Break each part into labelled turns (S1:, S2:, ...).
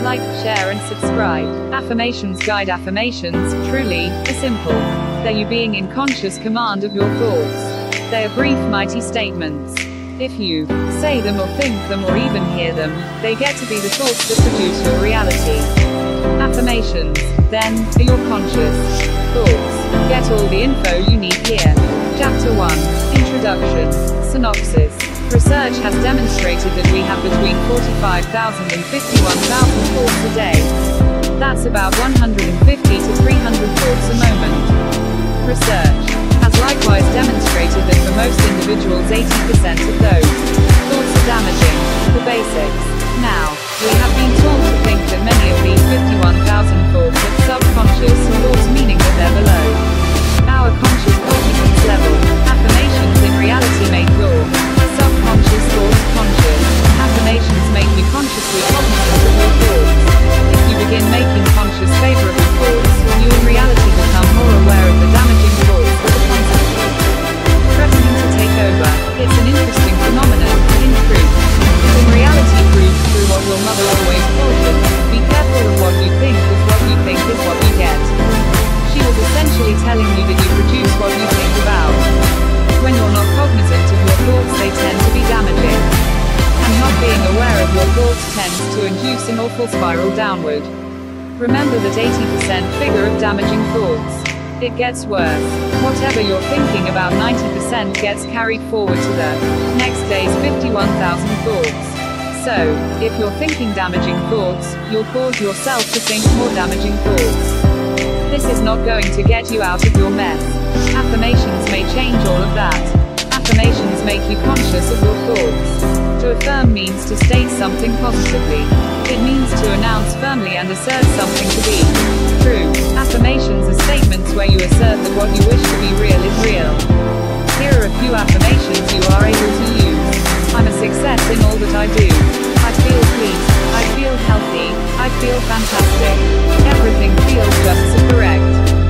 S1: like, share and subscribe. Affirmations guide. Affirmations, truly, are simple. They're you being in conscious command of your thoughts. They are brief, mighty statements. If you say them or think them or even hear them, they get to be the thoughts that produce your reality. Affirmations, then, are your conscious thoughts. Get all the info you need here. Chapter 1. Introduction. Synopsis. Research has demonstrated that we have between 45,000 and 51,000 thoughts a day. That's about 150 to 300 thoughts a moment. Research has likewise demonstrated that for most individuals 80% of those thoughts are damaging. The basics. Now, we have been taught to think that many of these 51,000 thoughts are subconscious thoughts, meaning that they're below our conscious competence level. Affirmations in reality make your subconscious thoughts conscious. Affirmations make you consciously cognizant of your thoughts. If you begin making conscious favorable thoughts, you in reality become more aware of the damaging thoughts that are constantly threatening to take over. It's an interesting phenomenon, in truth. In reality proves through what your mother always cautioned: be careful of what you think, because what you think is what you get. She was essentially telling you that you produce what you think about. When you're not cognizant of your thoughts, they tend to be damaging. And not being aware of your thoughts tends to induce an awful spiral downward. Remember that 80% figure of damaging thoughts. It gets worse. Whatever you're thinking about, 90% gets carried forward to the next day's 51,000 thoughts. So, if you're thinking damaging thoughts, you'll cause yourself to think more damaging thoughts. This is not going to get you out of your mess. Affirmations may change all of that. Affirmations make you conscious of your thoughts. To affirm means to state something positively. It means to announce firmly and assert something to be true. Affirmations are statements where you assert that what you wish to be real is real. Here are a few affirmations you are able to use. I'm a success in all that I do. I feel pleased. I feel healthy. I feel fantastic. Everything feels just so correct.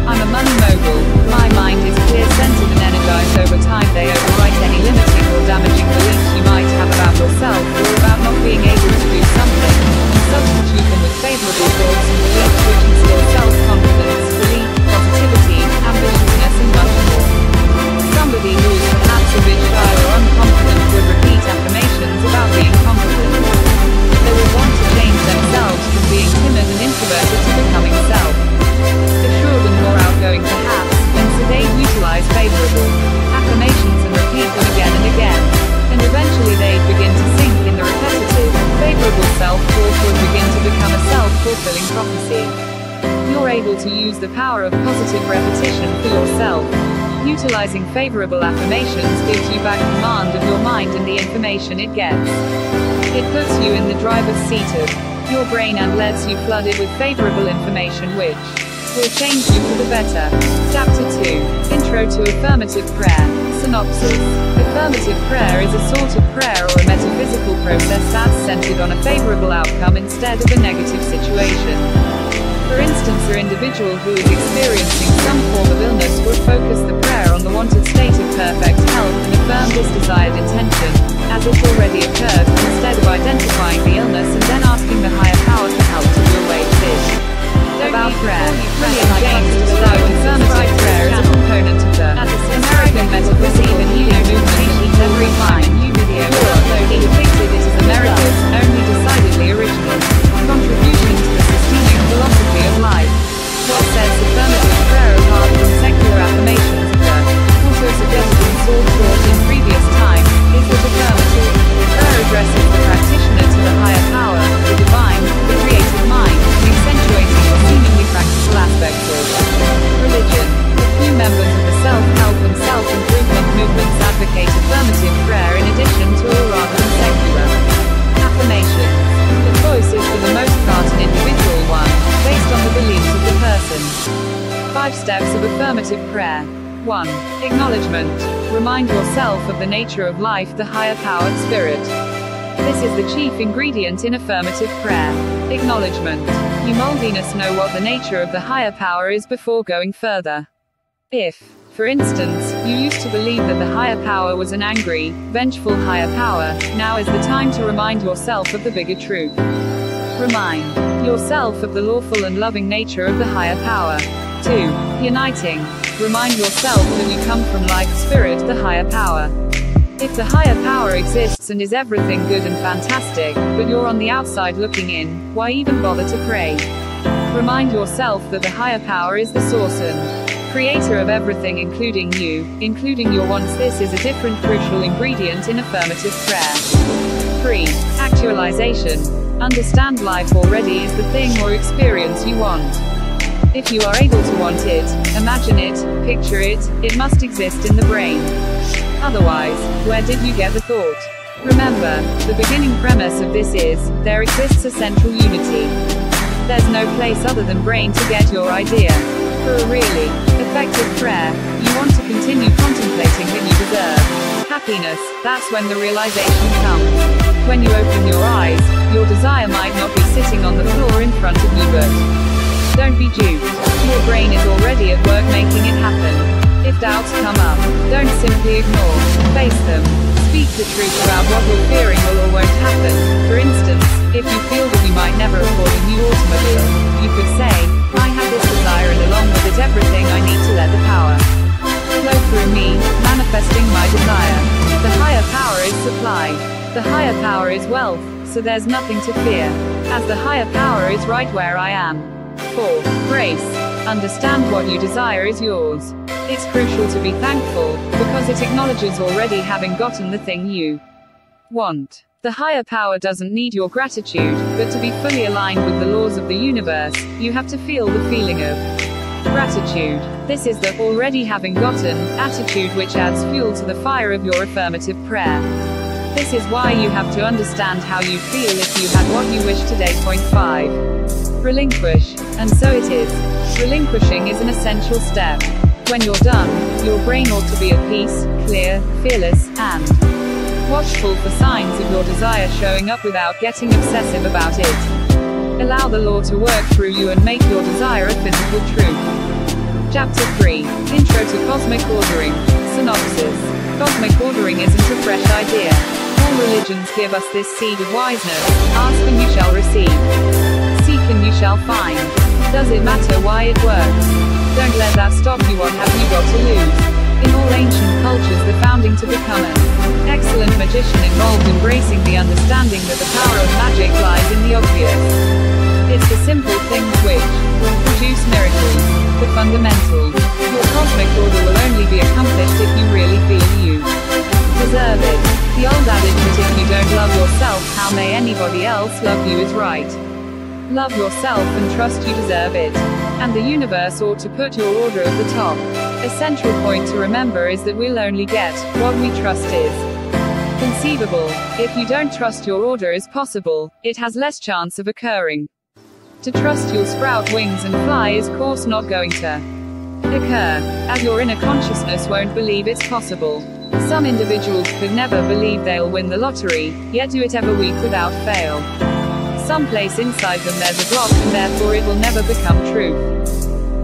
S1: I'm a money mogul. My mind is clear, centered and energized. Over time they overwrite any limiting or damaging beliefs you might have about yourself or about not being able to do something. Substitute them with favorable thoughts and beliefs which instill self-confidence, belief, positivity, ambitiousness and much more. Somebody who is perhaps a bit shy or unconfident would repeat affirmations about being confident. They will want to change themselves from being timid and introverted to becoming self assured and more outgoing perhaps. When sedate, utilize favorable affirmations and repeat them again and again. And eventually they'd begin to sink in the repetitive, favorable self-talk would begin to become a self-fulfilling prophecy. You're able to use the power of positive repetition for yourself. Utilizing favorable affirmations gives you back command of your mind and the information it gets. It puts you in the driver's seat of your brain and lets you flood it with favorable information which will change you for the better. Chapter 2. Intro to Affirmative Prayer. Synopsis. Affirmative prayer is a sort of prayer or a metaphysical process that's centered on a favorable outcome instead of a negative situation. For instance, an individual who is experiencing some form of illness will focus the prayer on the wanted state of perfect health and affirm this desired intention, as it's already occurred, instead of identifying the illness and then asking the higher power for help to do away with it. About prayer. William James described affirmative prayer as a component of the American metaphysical and Neo movement every time a new video is uploaded. He depicted it as America's only decidedly original contribution to the systemic philosophy of life. What sets affirmative prayer apart from secular affirmations of the auto-suggestion sought taught in previous time, is that affirmative prayer addresses the practitioner to the higher power, the divine, the creative mind, accentuating the seemingly practical aspects of religion. A few members of the self-help and self-improvement movements advocate affirmative prayer in addition to or rather than secular affirmations. The choice is for the most part an individual one, based on the beliefs of the person. 5 steps of affirmative prayer. 1. Acknowledgement. Remind yourself of the nature of life, the higher powered spirit. This is the chief ingredient in affirmative prayer. Acknowledgement. You moldiness know what the nature of the higher power is before going further. If, for instance, you used to believe that the higher power was an angry, vengeful higher power, now is the time to remind yourself of the bigger truth. Remind yourself of the lawful and loving nature of the higher power. 2. Uniting. Remind yourself that you come from life spirit, the higher power. If the higher power exists and is everything good and fantastic, but you're on the outside looking in, why even bother to pray? Remind yourself that the higher power is the source and creator of everything, including you, including your wants. This is a different crucial ingredient in affirmative prayer. 3. Actualization. Understand life already is the thing or experience you want. If you are able to want it, imagine it, picture it, it must exist in the brain. Otherwise, where did you get the thought? Remember, the beginning premise of this is, there exists a central unity. There's no place other than brain to get your idea. For a really effective prayer, you want to continue contemplating that you deserve happiness. That's when the realization comes. When you open your eyes, your desire might not be sitting on the floor in front of you, but don't be duped. Your brain is already at work making it happen. If doubts come up, don't simply ignore. Face them. Speak the truth about what you're fearing will or won't happen. For instance, if you feel that you might never afford a new automobile, you could say, I have this desire and along with it everything I need to let the power flow through me, manifesting my desire. The higher power is supply. The higher power is wealth, so there's nothing to fear, as the higher power is right where I am. 4. Grace. Understand what you desire is yours. It's crucial to be thankful, because it acknowledges already having gotten the thing you want. The higher power doesn't need your gratitude, but to be fully aligned with the laws of the universe, you have to feel the feeling of gratitude. This is the already having gotten attitude which adds fuel to the fire of your affirmative prayer. This is why you have to understand how you feel if you had what you wish today. 5. Relinquish. And so it is. Relinquishing is an essential step. When you're done, your brain ought to be at peace, clear, fearless, and watchful for signs of your desire showing up without getting obsessive about it. Allow the law to work through you and make your desire a physical truth. Chapter 3. Intro to Cosmic Ordering. Synopsis. Cosmic ordering isn't a fresh idea. All religions give us this seed of wiseness. Ask and you shall receive. Seek and you shall find. Does it matter why it works? Don't let that stop you. What have you got to lose? In all ancient cultures, the founding to become an excellent magician involved embracing the understanding that the power of magic lies in the obvious. It's the simple things which produce miracles, the fundamentals. Your cosmic order will only be accomplished if you really feel you deserve it. The old adage that if you don't love yourself, how may anybody else love you is right. Love yourself and trust you deserve it. And the universe ought to put your order at the top. A central point to remember is that we'll only get what we trust is conceivable. If you don't trust your order is possible, it has less chance of occurring. To trust you'll sprout wings and fly is course not going to occur, as your inner consciousness won't believe it's possible. Some individuals could never believe they'll win the lottery, yet do it every week without fail. Someplace inside them there's a block and therefore it will never become truth.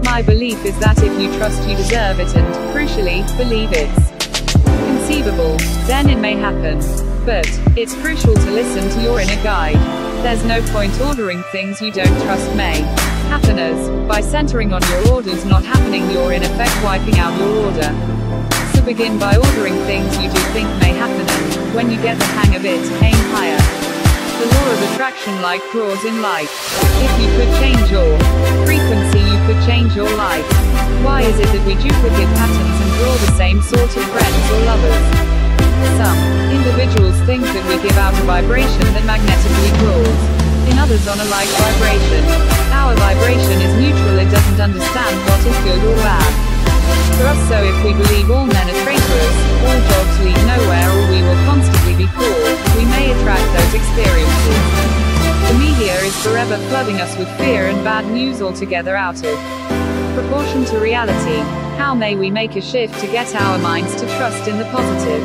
S1: My belief is that if you trust you deserve it and, crucially, believe it's conceivable, then it may happen. But it's crucial to listen to your inner guide. There's no point ordering things you don't trust may happen, as by centering on your orders not happening you're in effect wiping out your order. So begin by ordering things you do think may happen, and when you get the hang of it, aim higher. The law of attraction like claws in life. If you could change your frequency, you could change your life. Why is it that we duplicate patterns and draw the same sort of friends or lovers? Some individuals think that we give out a vibration that magnetically draws in others on a like vibration. Our vibration is neutral, it doesn't understand what is good or bad. For us, so if we believe all men are traitorous, all jobs lead nowhere, or we will constantly be poor, we may attract those experiences. The media is forever flooding us with fear and bad news altogether out of proportion to reality. How may we make a shift to get our minds to trust in the positive?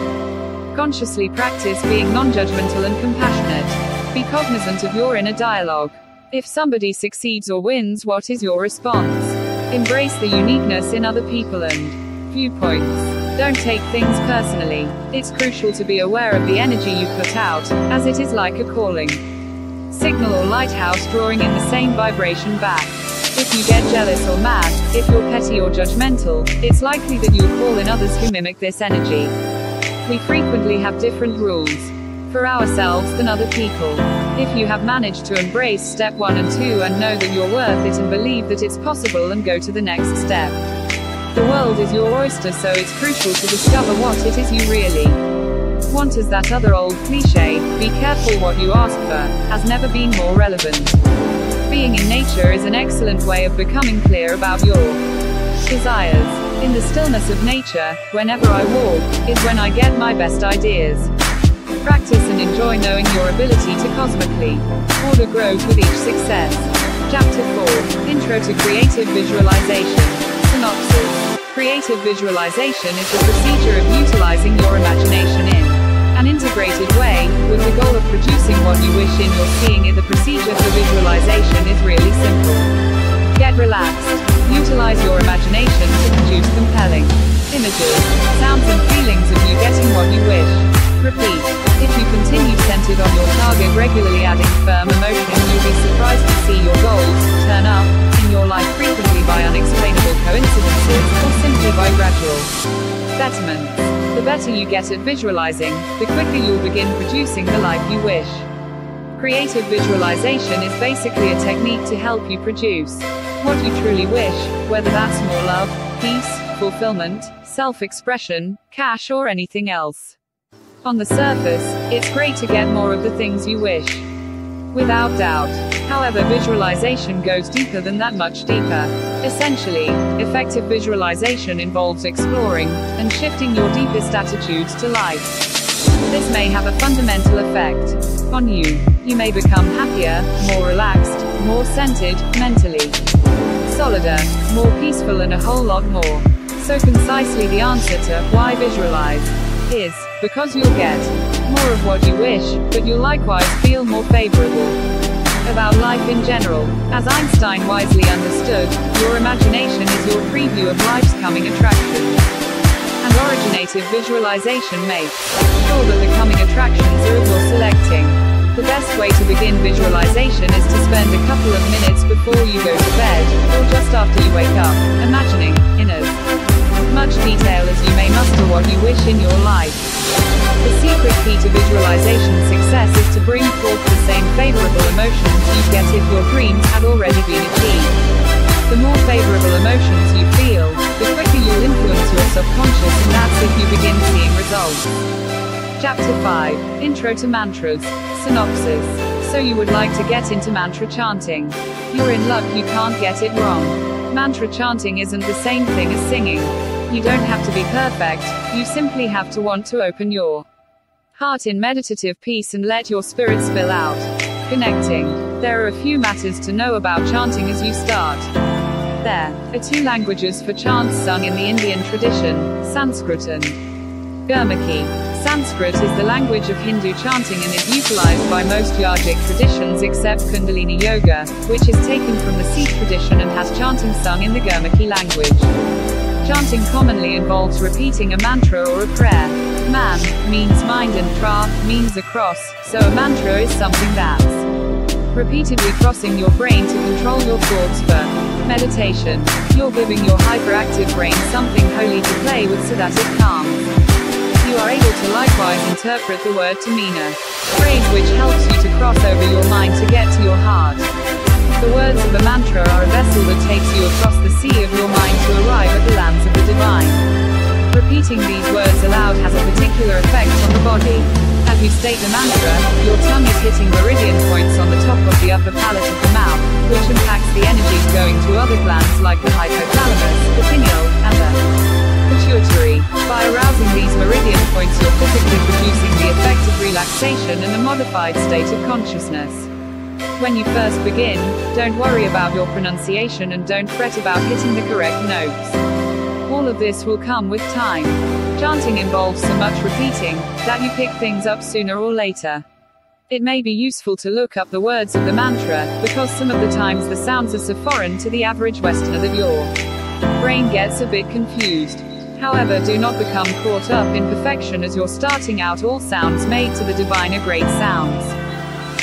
S1: Consciously practice being non-judgmental and compassionate. Be cognizant of your inner dialogue. If somebody succeeds or wins, what is your response? Embrace the uniqueness in other people and viewpoints. Don't take things personally. It's crucial to be aware of the energy you put out, as it is like a calling. signal or lighthouse drawing in the same vibration back. If you get jealous or mad, if you're petty or judgmental, it's likely that you'll call in others who mimic this energy. We frequently have different rules for ourselves than other people. If you have managed to embrace step 1 and 2 and know that you're worth it and believe that it's possible and go to the next step. The world is your oyster, so it's crucial to discover what it is you really want. As that other old cliche, be careful what you ask for, has never been more relevant. Being in nature is an excellent way of becoming clear about your desires. In the stillness of nature, whenever I walk, is when I get my best ideas. Practice and enjoy knowing your ability to cosmically order growth with each success. Chapter 4. Intro to Creative Visualization. Synopsis. Creative visualization is the procedure of utilizing your imagination in an integrated way, with the goal of producing what you wish in your seeing it. The procedure for visualization is really simple. Get relaxed. Utilize your imagination to produce compelling images, sounds and feelings of you getting what you wish. Repeat. If you continue centered on your target, regularly adding firm emotion, you'll be surprised to see your goals turn up in your life, frequently by unexplainable coincidences, or simply by gradual betterment. The better you get at visualizing, the quicker you'll begin producing the life you wish. Creative visualization is basically a technique to help you produce what you truly wish, whether that's more love, peace, fulfillment, self-expression, cash, or anything else. On the surface, it's great to get more of the things you wish. Without doubt. However, visualization goes deeper than that, much deeper. Essentially, effective visualization involves exploring and shifting your deepest attitudes to life. This may have a fundamental effect on you. You may become happier, more relaxed, more centered, mentally solider, more peaceful, and a whole lot more. So concisely, the answer to why visualize is because you'll get more of what you wish, but you'll likewise feel more favorable about life in general. As Einstein wisely understood, your imagination is your preview of life's coming attractions. And originative visualization makes sure that the coming attractions are of your selecting. The best way to begin visualization is to spend a couple of minutes before you go to bed, or just after you wake up, imagining, in as much detail as you may muster, what you wish in your life. The secret key to visualization success is to bring forth the same favorable emotions you'd get if your dreams had already been achieved. The more favorable emotions you feel, the quicker you'll influence your subconscious, and that's if you begin seeing results. Chapter 5. Intro to Mantras. Synopsis. So you would like to get into mantra chanting. You're in luck, you can't get it wrong. Mantra chanting isn't the same thing as singing. You don't have to be perfect, you simply have to want to open your heart in meditative peace and let your spirit spill out. Connecting. There are a few matters to know about chanting as you start. There are 2 languages for chants sung in the Indian tradition, Sanskrit and Gurmukhi. Sanskrit is the language of Hindu chanting and is utilized by most yogic traditions except Kundalini Yoga, which is taken from the Sikh tradition and has chanting sung in the Gurmukhi language. Chanting commonly involves repeating a mantra or a prayer. Man means mind and tra means across, so a mantra is something that's repeatedly crossing your brain to control your thoughts for meditation. You're giving your hyperactive brain something holy to play with so that it calms. You are able to likewise interpret the word Tamina, phrase which helps you to cross over your mind to get to your heart. The words of the mantra are a vessel that takes you across the sea of your mind to arrive at the lands of the divine. Repeating these words aloud has a particular effect on the body. As you state the mantra, your tongue is hitting meridian points on the top of the upper palate of the mouth, which impacts the energies going to other glands like the hypothalamus, the pineal, and the pituitary. By arousing these meridian points, you're physically producing the effect of relaxation and a modified state of consciousness. When you first begin, don't worry about your pronunciation and don't fret about hitting the correct notes. All of this will come with time. Chanting involves so much repeating that you pick things up sooner or later. It may be useful to look up the words of the mantra, because some of the times the sounds are so foreign to the average Westerner that your brain gets a bit confused. However, do not become caught up in perfection as you're starting out. All sounds made to the divine are great sounds.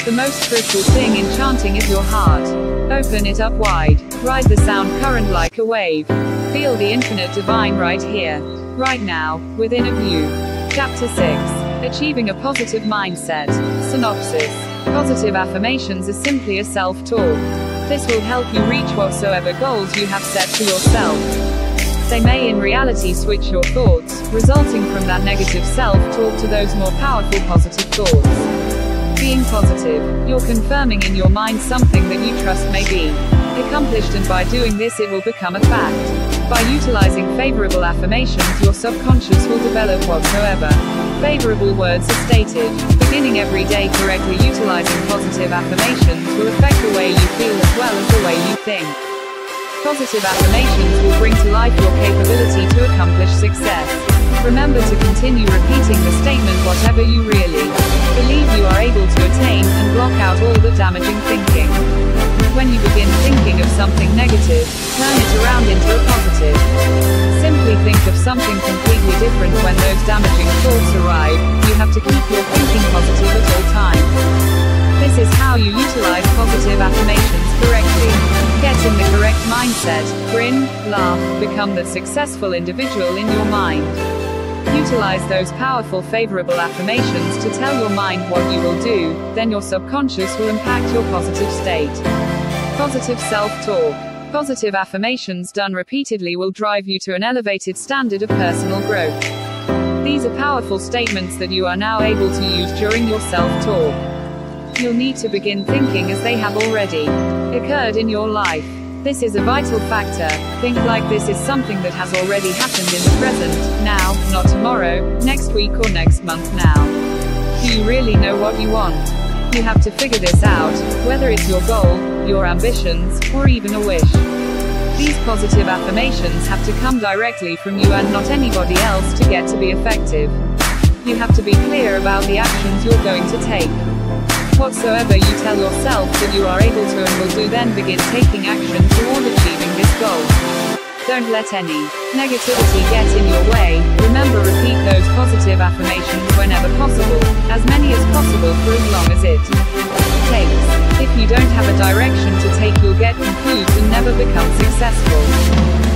S1: The most crucial thing in chanting is your heart. Open it up wide. Ride the sound current like a wave. Feel the infinite divine right here, right now, within of you. Chapter 6. Achieving a positive mindset. Synopsis. Positive affirmations are simply a self-talk. This will help you reach whatsoever goals you have set for yourself. They may in reality switch your thoughts, resulting from that negative self-talk to those more powerful positive thoughts. Being positive, you're confirming in your mind something that you trust may be accomplished, and by doing this it will become a fact. By utilizing favorable affirmations, your subconscious will develop whatsoever favorable words are stated. Beginning every day correctly utilizing positive affirmations will affect the way you feel as well as the way you think. Positive affirmations will bring to life your capability to accomplish success. Remember to continue repeating the statement whatever you really believe you are able to attain, and block out all the damaging thinking. When you begin thinking of something negative, turn it around into a positive. Simply think of something completely different when those damaging thoughts arrive. You have to keep your thinking positive at all times. This is how you utilize positive affirmations correctly. Get in the correct mindset, grin, laugh, become the successful individual in your mind. Utilize those powerful favorable affirmations to tell your mind what you will do, then your subconscious will impact your positive state. Positive self-talk. Positive affirmations done repeatedly will drive you to an elevated standard of personal growth. These are powerful statements that you are now able to use during your self-talk. You'll need to begin thinking as they have already occurred in your life. This is a vital factor. Think like this is something that has already happened in the present, now, not tomorrow, next week or next month now. Do you really know what you want? You have to figure this out, whether it's your goal, your ambitions, or even a wish. These positive affirmations have to come directly from you and not anybody else to get to be effective. You have to be clear about the actions you're going to take. Whatsoever you tell yourself that you are able to and will do, then begin taking action toward achieving this goal. Don't let any negativity get in your way. Remember, repeat those positive affirmations whenever possible, as many as possible for as long as it takes. If you don't have a direction to take, you'll get confused and never become successful.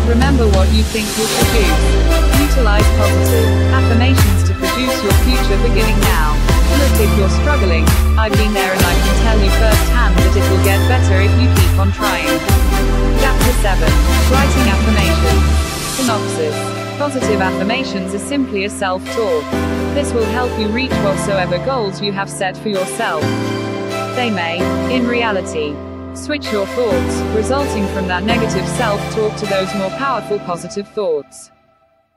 S1: Remember what you think will produce. Utilize positive affirmations to produce your future beginning now. Look, if you're struggling, I've been there and I can tell you firsthand that it will get better if you keep on trying. Chapter 7. Writing affirmations. Synopsis. Positive affirmations are simply a self-talk. This will help you reach whatsoever goals you have set for yourself. They may, in reality, switch your thoughts, resulting from that negative self-talk to those more powerful positive thoughts.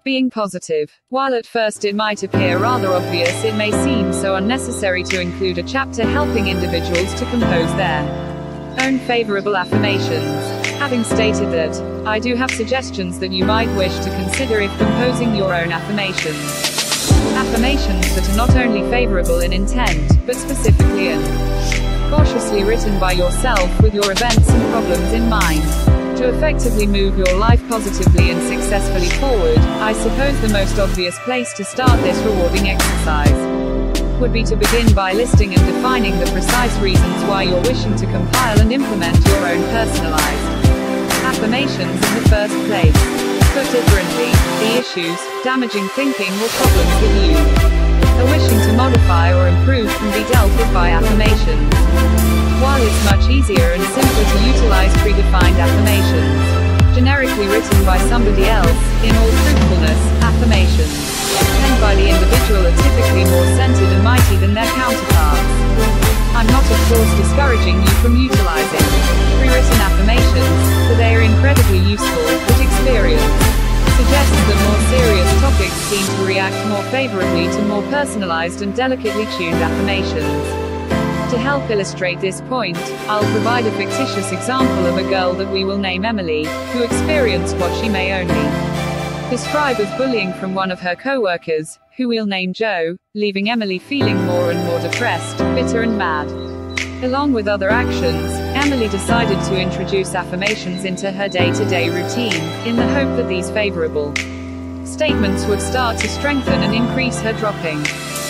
S1: Being positive. While at first it might appear rather obvious, it may seem so unnecessary to include a chapter helping individuals to compose their own favorable affirmations. Having stated that, I do have suggestions that you might wish to consider if composing your own affirmations. Affirmations that are not only favorable in intent, but specifically and cautiously written by yourself with your events and problems in mind. To effectively move your life positively and successfully forward, I suppose the most obvious place to start this rewarding exercise would be to begin by listing and defining the precise reasons why you're wishing to compile and implement your own personalized affirmations in the first place. Put differently, the issues, damaging thinking or problems with you are wishing to modify or improve can be dealt with by affirmations. While it's much easier and simpler to utilize predefined affirmations, generically written by somebody else, in all truthfulness, affirmations penned by the individual are typically more centered and mighty than their counterparts. I'm not of course discouraging you from utilizing pre-written affirmations, for they are incredibly useful, but experience suggests that more serious topics seem to react more favorably to more personalized and delicately tuned affirmations. To help illustrate this point, I'll provide a fictitious example of a girl that we will name Emily, who experienced what she may only describe as bullying from one of her co-workers, who we'll name Joe, leaving Emily feeling more and more depressed, bitter and mad. Along with other actions, Emily decided to introduce affirmations into her day-to-day routine, in the hope that these favorable statements would start to strengthen and increase her dropping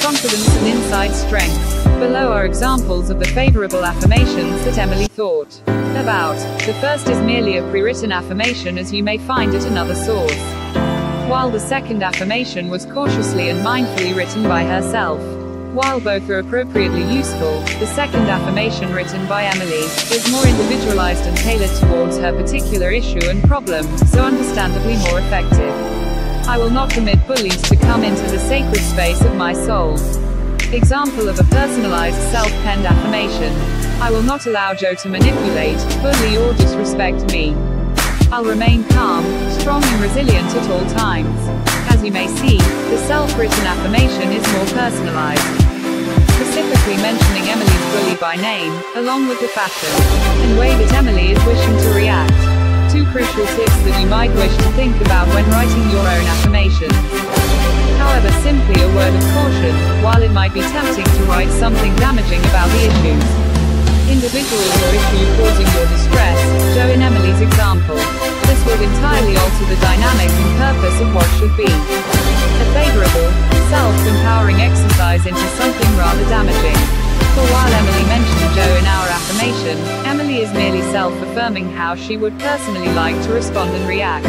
S1: confidence and inside strength. Below are examples of the favorable affirmations that Emily thought about. The first is merely a pre-written affirmation, as you may find at another source, while the second affirmation was cautiously and mindfully written by herself. While both are appropriately useful, the second affirmation written by Emily is more individualized and tailored towards her particular issue and problem, so understandably more effective. I will not permit bullies to come into the sacred space of my soul. Example of a personalized self-penned affirmation. I will not allow Joe to manipulate, bully or disrespect me. I'll remain calm, strong and resilient at all times. As you may see, the self-written affirmation is more personalized, specifically mentioning Emily's bully by name, along with the pattern and way that Emily is wishing to react. 2 crucial tips that you might wish to think about when writing your own affirmations. However, simply a word of caution, while it might be tempting to write something damaging about the issues, individuals or issue causing your distress, Joe in Emily's example, this would entirely alter the dynamic and purpose of what should be a favorable, self-empowering exercise into something rather damaging. For while Emily mentioned Joe in our affirmation, Emily is merely self-affirming how she would personally like to respond and react,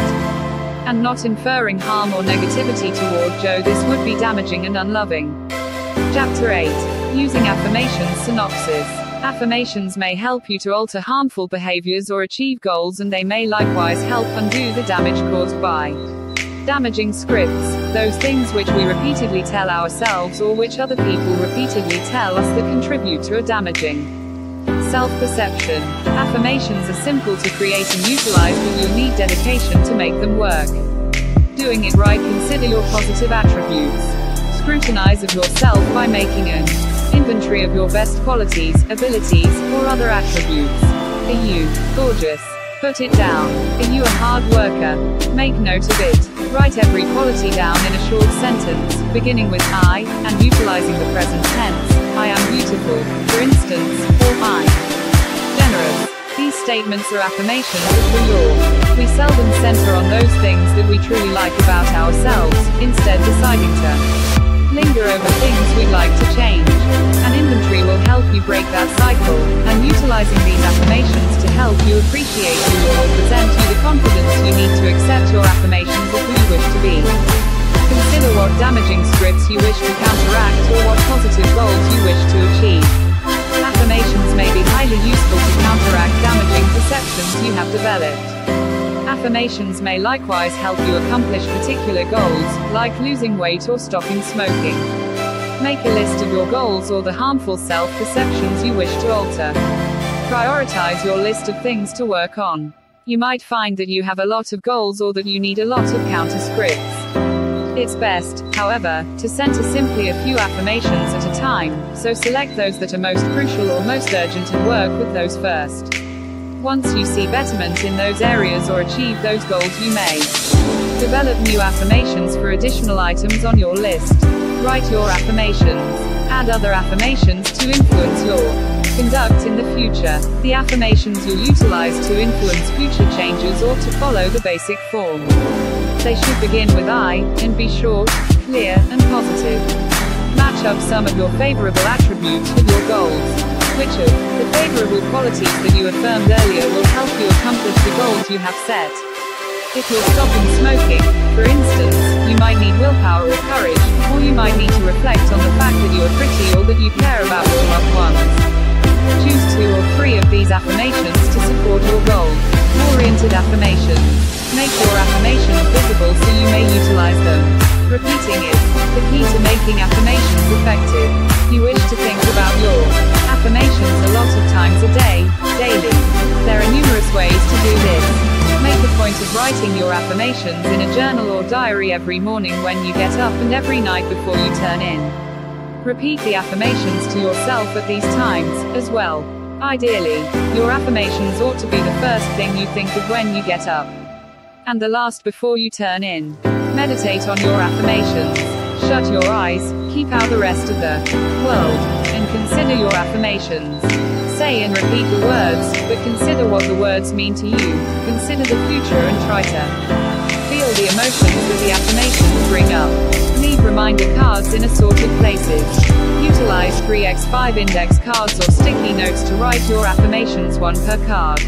S1: and not inferring harm or negativity toward Joe. This would be damaging and unloving. Chapter 8. Using affirmations synopsis. Affirmations may help you to alter harmful behaviors or achieve goals, and they may likewise help undo the damage caused by damaging scripts, those things which we repeatedly tell ourselves or which other people repeatedly tell us that contribute to a damaging self-perception. Affirmations are simple to create and utilize, but you'll need dedication to make them work. Doing it right. Consider your positive attributes. Scrutinize of yourself by making an inventory of your best qualities, abilities, or other attributes. Are you gorgeous? Put it down. Are you a hard worker? Make note of it. Write every quality down in a short sentence, beginning with I, and utilizing the present tense. I am beautiful, for instance, or I'm generous. These statements are affirmations of the law. We seldom center on those things that we truly like about ourselves, instead deciding to linger over things we'd like to change. An inventory will help you break that cycle, and utilizing these affirmations to help you appreciate who you are will present you the confidence you need to accept your affirmations of who you wish to be. Consider what damaging scripts you wish to counteract or what positive goals you wish to achieve. Affirmations may be highly useful to counteract damaging perceptions you have developed. Affirmations may likewise help you accomplish particular goals, like losing weight or stopping smoking. Make a list of your goals or the harmful self-perceptions you wish to alter. Prioritize your list of things to work on. You might find that you have a lot of goals or that you need a lot of counter scripts. It's best, however, to center simply a few affirmations at a time, so select those that are most crucial or most urgent and work with those first. Once you see betterment in those areas or achieve those goals, you may develop new affirmations for additional items on your list. Write your affirmations. Add other affirmations to influence your conduct in the future. The affirmations you'll utilize to influence future changes ought to follow the basic form. They should begin with I, and be short, clear, and positive. Match up some of your favorable attributes with your goals. Which of the favorable qualities that you affirmed earlier will help you accomplish the goals you have set? If you're stopping smoking, for instance, you might need willpower or courage, or you might need to reflect on the fact that you are pretty or that you care about your loved ones. Choose 2 or 3 of these affirmations to support your goal. Oriented affirmations. Make your affirmations visible so you may utilize them. Repeating is the key to making affirmations effective. You wish to think about your affirmations a lot of times a day, daily. There are numerous ways to do this. Make a point of writing your affirmations in a journal or diary every morning when you get up and every night before you turn in. Repeat the affirmations to yourself at these times, as well. Ideally, your affirmations ought to be the first thing you think of when you get up, and the last before you turn in. Meditate on your affirmations. Shut your eyes, keep out the rest of the world, and consider your affirmations. Say and repeat the words, but consider what the words mean to you. Consider the future and try to feel the emotions that the affirmations bring up. Leave reminder cards in assorted places. Utilize 3x5 index cards or sticky notes to write your affirmations, one per card.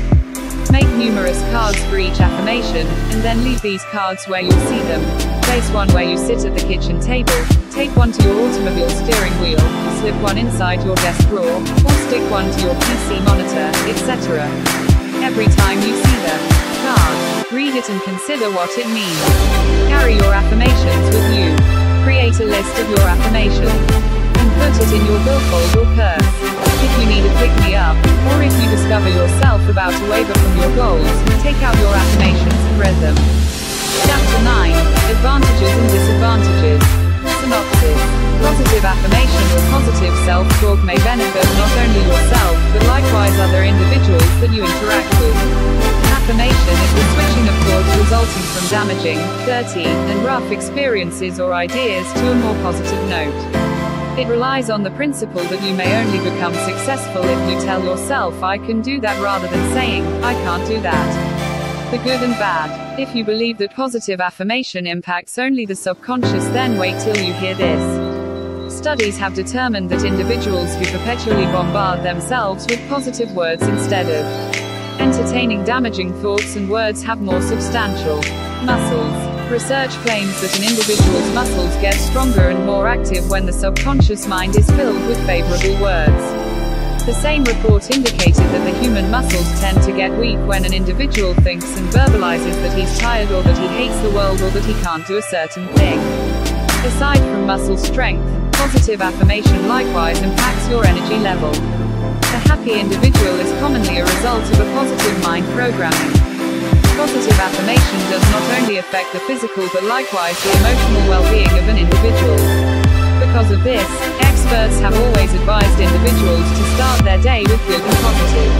S1: Make numerous cards for each affirmation, and then leave these cards where you'll see them. Place one where you sit at the kitchen table, tape one to your automobile steering wheel, slip one inside your desk drawer, or stick one to your PC monitor, etc. Every time you see the card, read it and consider what it means. Carry your affirmations with you. Create a list of your affirmations, and put it in your billfold or purse. If you need a pick-me-up, or if you discover yourself about to waver from your goals, take out your affirmations and read them. Chapter 9. Advantages and Disadvantages. Synopsis. Positive affirmation or positive self-talk may benefit not only yourself, but likewise other individuals that you interact with. Affirmation is the switching of thoughts resulting from damaging, dirty, and rough experiences or ideas to a more positive note. It relies on the principle that you may only become successful if you tell yourself I can do that rather than saying, I can't do that. The good and bad. If you believe that positive affirmation impacts only the subconscious, then wait till you hear this. Studies have determined that individuals who perpetually bombard themselves with positive words instead of entertaining damaging thoughts and words have more substantial muscles. Research claims that an individual's muscles get stronger and more active when the subconscious mind is filled with favorable words. The same report indicated that the human muscles tend to get weak when an individual thinks and verbalizes that he's tired or that he hates the world or that he can't do a certain thing. Aside from muscle strength, positive affirmation likewise impacts your energy level. A happy individual is commonly a result of a positive mind programming. Positive affirmation does not only affect the physical but likewise the emotional well-being of an individual. Because of this, experts have always advised individuals to start their day with good and positive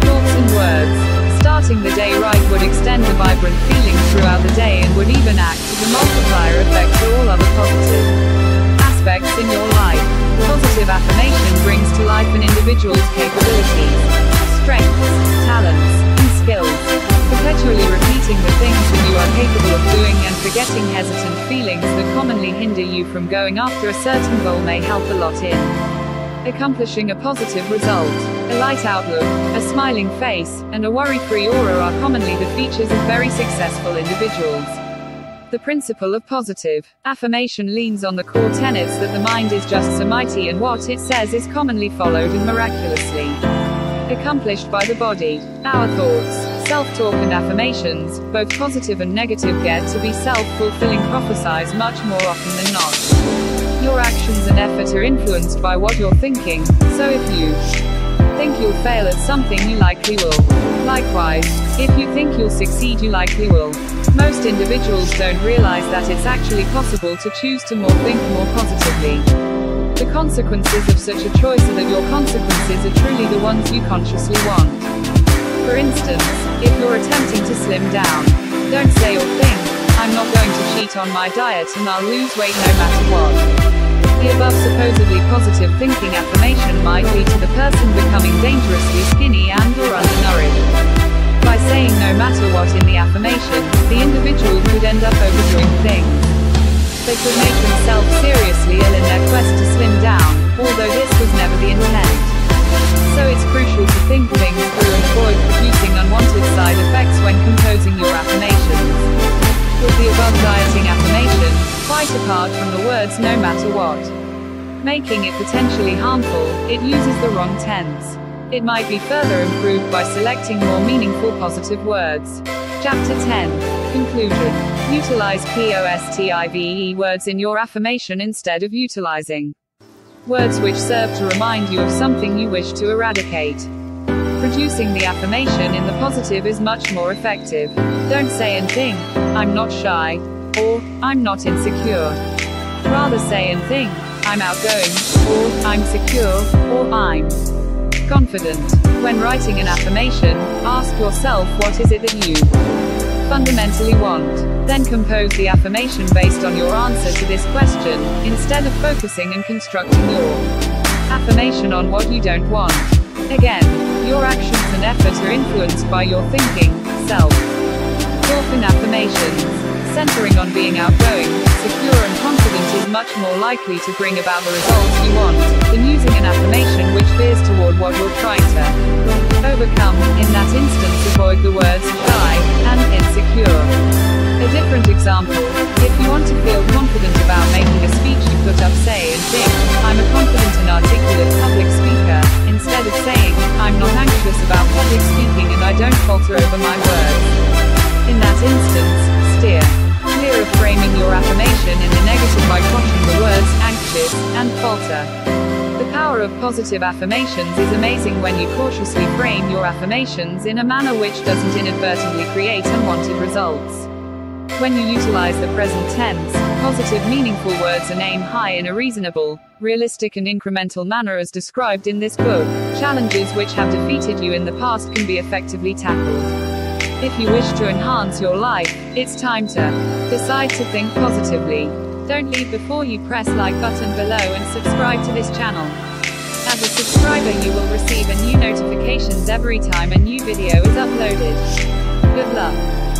S1: thoughts and words. Starting the day right would extend a vibrant feeling throughout the day and would even act as a multiplier effect for all other positive aspects in your life. Positive affirmation brings to life an individual's capabilities, strengths, talents, and skills. Perpetually repeating the things that you are capable of doing and forgetting hesitant feelings that commonly hinder you from going after a certain goal may help a lot in accomplishing a positive result. A light outlook, a smiling face, and a worry-free aura are commonly the features of very successful individuals. The principle of positive affirmation leans on the core tenets that the mind is just so mighty and what it says is commonly followed and miraculously accomplished by the body. Our thoughts, self-talk and affirmations, both positive and negative, get to be self-fulfilling prophecies much more often than not. Your actions and effort are influenced by what you're thinking, so if you think you'll fail at something, you likely will. Likewise, if you think you'll succeed, you likely will. Most individuals don't realize that it's actually possible to choose to think more positively. The consequences of such a choice are that your consequences are truly the ones you consciously want. For instance, if you're attempting to slim down, don't say or think, I'm not going to cheat on my diet and I'll lose weight no matter what. The above supposedly positive thinking affirmation might lead to the person becoming dangerously skinny and/or undernourished. By saying no matter what in the affirmation, the individual could end up overdoing things. They could make themselves seriously ill in their quest to slim down, although this was never the intent. So it's crucial to think things through and avoid producing unwanted side effects when composing your affirmations. With the above dieting affirmation, quite apart from the words no matter what, making it potentially harmful, it uses the wrong tense. It might be further improved by selecting more meaningful positive words. Chapter 10. Conclusion. Utilize positive words in your affirmation instead of utilizing words which serve to remind you of something you wish to eradicate. Producing the affirmation in the positive is much more effective. Don't say and think, I'm not shy, or I'm not insecure. Rather say and think, I'm outgoing, or I'm secure, or I'm confident. When writing an affirmation, ask yourself what is it that you fundamentally want. Then compose the affirmation based on your answer to this question, instead of focusing and constructing your affirmation on what you don't want. Again, your actions and effort are influenced by your thinking, self-talk and affirmations. Centering on being outgoing, secure and confident is much more likely to bring about the results you want, than using an affirmation which veers toward what you're trying to overcome. In that instance, avoid the words shy and insecure. A different example: if you want to feel confident about making a speech, you put up say and think, I'm a confident and articulate public speaker, instead of saying, I'm not anxious about public speaking and I don't falter over my words. In that instance, steer clear of framing your affirmation in the negative by crossing the words anxious and falter. The power of positive affirmations is amazing when you cautiously frame your affirmations in a manner which doesn't inadvertently create unwanted results. When you utilize the present tense, positive meaningful words and aim high in a reasonable, realistic and incremental manner as described in this book, challenges which have defeated you in the past can be effectively tackled. If you wish to enhance your life, it's time to decide to think positively. Don't leave before you press like button below and subscribe to this channel. As a subscriber, you will receive a new notifications every time a new video is uploaded. Good luck.